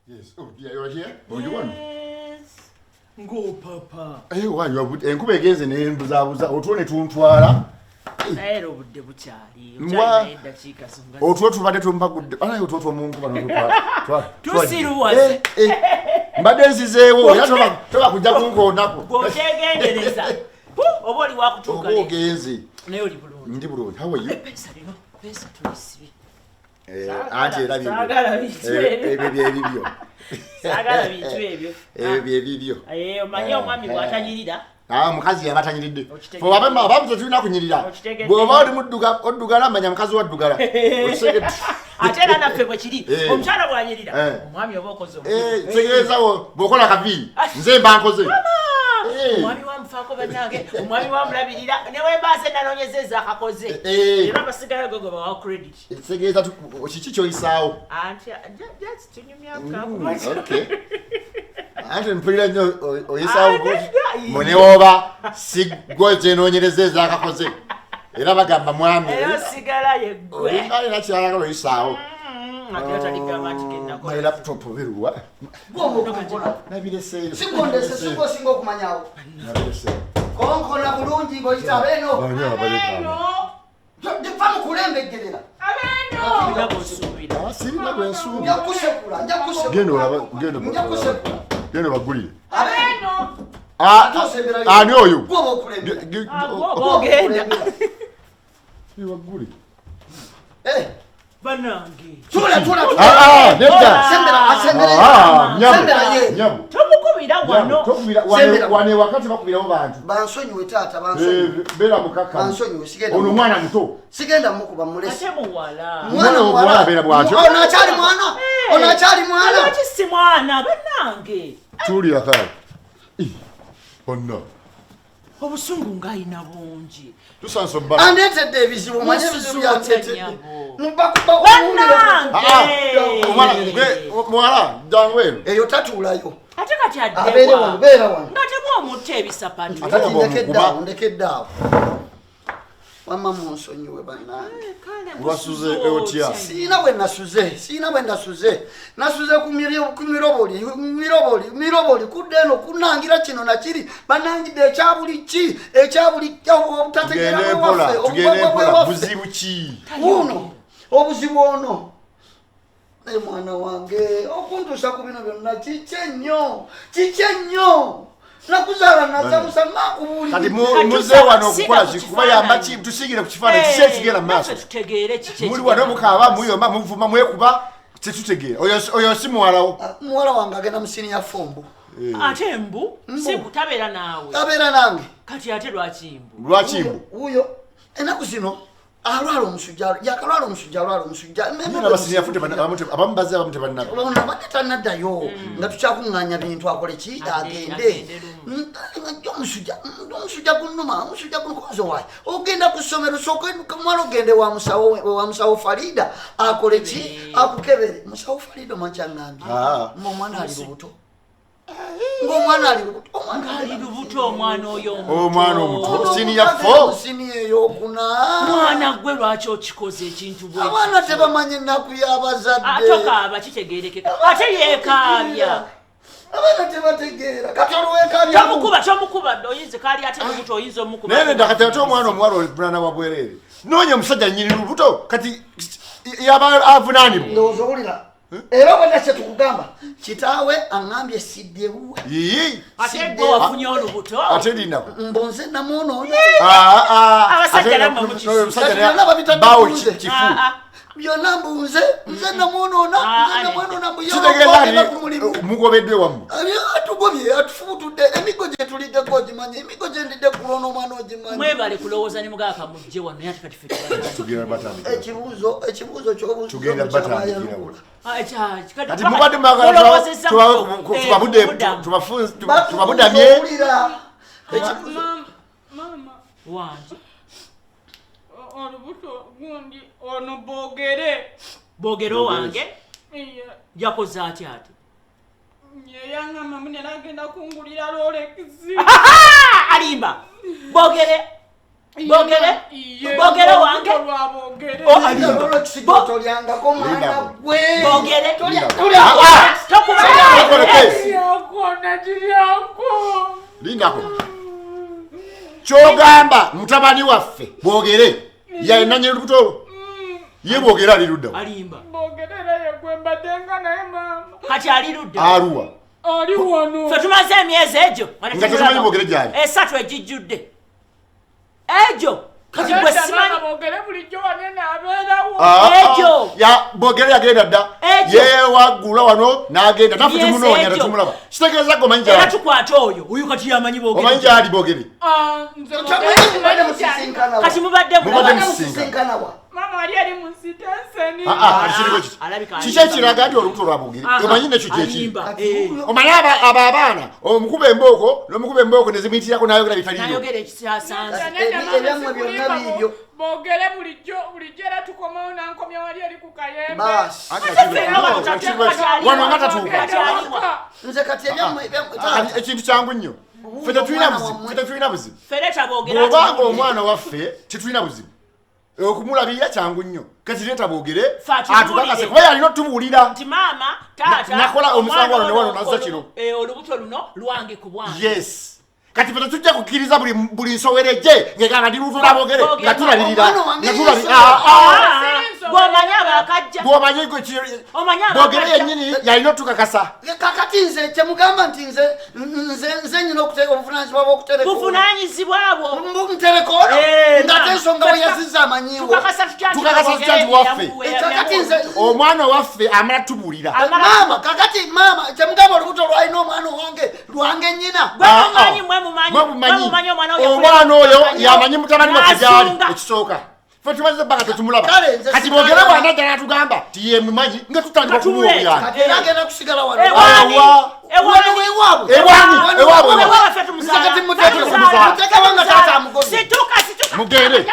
Yes. Oh, yeah, you're here? Oh, you want? Yes. Go, Papa. Hey, why you are and Kuba against the name Buzabuza, or 22 Twala? I don't the butchari. Or 2 to Mbak, I go to Mungu. To see who was. But this is a war. Go Napo. Go again. Nobody walk to go against How are you? Pesa to receive. Auntie, Sagala bitwebyo. Sagala bitwebyo. Ebyo. Omanyi omwami bw'atanyirira. Mukazi yabatanyiridde. Fo abamu tulina kunyirira. Bw'oba oli mudduga oddugala manya mukazi waddugala. Ate era naffe bwe kiri. Omukyala bw'anyirira. Omwami oba okoze omukozi. Tegeeza bw'okola kaviiri. Nze mba nkoze. Omwami wamufaako bannange, omwami wamulabirira, ne bwe mbaase nanoonyezeza akakoze. Era basigayo gogo bawa credit. Tegeeza kiki ky'oyisaawo? Anti just tunyumya okay. Anti mpulira nnyo oyisaawo mune woba si gwe kyenoonyereza akakoze. Era bagamba mwami. Era sigala ye ggwe. Olina kyayagala oyisaawo. My laptop veruwa. Nabireseyo. Singo okumanyawo. Konkola bulungi ng'oyita abeeno. Ndifa mukulembejjerera. Abeeno. Sirina gwe nsuubira. Nja kusekula. Genda bagulire. Abeeno. Ani oyo? Gwoba okulembera. Ogenda. Bagulire. Banange. Tula. Nenda. Sembera ye. Nyamu. Tomukubira wano. Wane wakati bakubirawo bantu. Bansonyiwe taata bansonyiwe. Bera mukaka. Bansonyiwe sigenda. Ono mwana muto. Sigenda mukuba mulesi. Ate muwala. Mwana muwala bera bwatyo. Ono akyali mwana. Lwaki si mwana bannange? Tuulira kale. Onna. Obusungu ng'ayina bungi. Tusanso bba. Andeetedde ebizibu manye ebizibu byanteetedde. Muwala jangu eno. Eyo tatuulayo. Ate kati addewa. Beera wano. Nga temwomutta ebisapatu. Ndekeddaawo. Wamma munsonyiwe bannange. Wasuze otya. Siina bwe nasuze. Nasuze ku miroboli kudde eno kunnangira kino nakiri bannangidde ekyabuli obutategeera bwewaffe tugende buzibu ki? Obuzibu ono naye mwana wange okuntuusa ku bino byonna kikye nnyo nakuzaala nazamusa nakubuulira kati muze wano okukola kubayamba ki tusigire ku kifaananyi kiki ekigenda mu maaso muli wano mukaaba muyomba muvuma mwekuba tetutegeera oyo si muwalawo muwala wange agenda mu siniya fombo ate mbu si kutabeera naawe tabeera nange kati ate lwaki mbu wuyo ennaku zino alwala omusujja yakalwala omusujja abamu bazze abamu tebannaba abadde tannaddayo nga tukyakuŋŋaanya bintu akole ki agende omusujja gunnuma gunokoze waayi ogenda ku ssomero sokamwala ogende wa musawo Farida akole ki akukebere musawo Farida omakyaŋŋambye omwana ali lubuto ng'omwana ali lubuto omwana oyo omwana omuto siniya fo siniya eyokuna mwana gwe lwaki okikoze ekintu bwe abaana tebamanyi ennaku y'abazadde atokaaba kitegeerekeka ate yeekaabya abaana tebategeera kati olwekaabya tomukuba oyinza kaali ate lubuto oyinza omukuba naye nedakati ate omwana omuwala olipulana wa bwereere noonya omusajja nnyini lubuto kati yaba avunaanibwa ndowooza owulira era bwena kye tukugamba kitaawe aŋŋambye siddewuwe ate gwe wafunye olubuto ate linako mbonze namwonoona abasajja namwe mukibawo kifu byonna mbunze nze namwonoona mugobeddwe wammwe atugobye atufubutudde emigo gye tuliddeko ogimanyi emigo gye ndidde kulona omwana ogimanyi mwebale kulowooza ne mugaka mujje wano naye ate kati ffe ekibuuzo ky'obuuzo kati mubadde mwagala tubabudamye mama wange olubuto gundi ono boogere wange yakoze atya ate yeyangamba mune nagenda kungulira lolekisi alimba boogere wange tolyangako mwana gwe boogere lindako kyogamba mutabani waffe bwogere yainanye olubuto ye bwogera alirudda alimba kati alirudda aruwa ali wano fe tumaze emyezi egyo nga tetumanyi bwogere gyali esatu egijjudde egyo kati gwe simanyi bogere bulijjo wanene abeerawo egyo ya bwogere yagenda dda yewaggula wano n'agenda tafuti munoonya tetumulaba kitegeeza gwe omanyi era tukwata oyo kati yamanyi bwogere omanyi gyali bwogere kati mubadde musinkana wa mama ali mu sitenseni kiki ekiraga nti olubuto lwa bwogere omanyi nekyo kyekiri omanyi abo abaana omukuba embooko n'omukuba embooko nezimwitirako n'ayogera bitaliyo ebyamwe byonna biibyo bogere bulijjo era tukomawo nankomya wali ali ku kayembe wano nga tatuuka nze kati ebyamwe ekintu kyangu nnyo ffe tetulina buzibu feretabogera bw'obanga omwana waffe tetulina buzibu okumulabirira kyangu nnyo kati leeta bwogere atukakase kuba yalina otubuulira nti maama taata nakola omusango wano ne wano nazza kino olubuto luno lwange ku bwange yes kati fe tetujja kukkiriza buli nsowereje ngekanga ndi lubuto lwabogere nga tulabirira bw'omanyi abakajja bw'omanyi bwogere yennyini yalina otukakasa kakati nze kyemugamba nti nze nyina obuvunanyizibwa bw'okutereka buvunanyizibwa bwo ntereko ngate ensonga we yazizza amanyiwo tukakasa tutya nti waffe kakati nze omwana owaffe amala tubuulira maama kakati maama kyemugamba olubuto lwalina omwana lwange nyina omwana oyo yamanyi mutabani waffe gyali ekisooka fe tumaze ebbanga tetumulaba kati bwogere bwanajja n'atugamba ti ye mumanyi nga tutandika kumuwobyana kati era agenda kusigala wano ewaabwe mutekewanga taata amugobye mugende